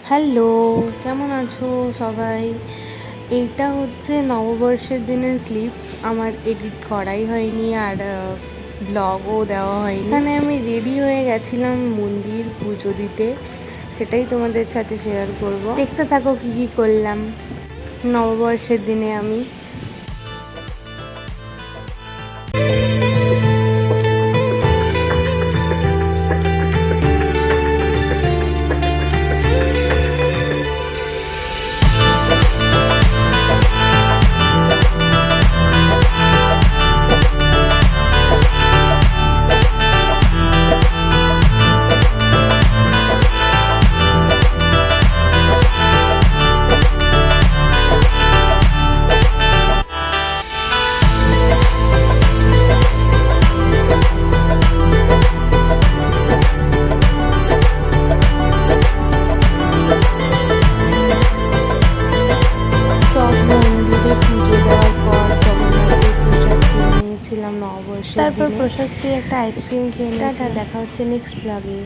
Hello, কেমন আছো সবাই? এইটা হচ্ছে নববর্ষের দিনের ক্লিপ। আমার এডিট করাই হয়নি আর ব্লগও দেওয়া হয়নি। এখানে আমি রেডি হয়ে গেছিলাম মন্দির পুজো দিতে, সেটাই তোমাদের সাথে শেয়ার করব। দেখতে থাকো কী কী করলাম নববর্ষের দিনে আমি। ছিলাম নববর্ষের দিনে। তারপর প্রসাদ খেয়ে একটা আইসক্রিম খেয়ে নিয়েছি। দেখা হচ্ছে নেক্সট ব্লগে।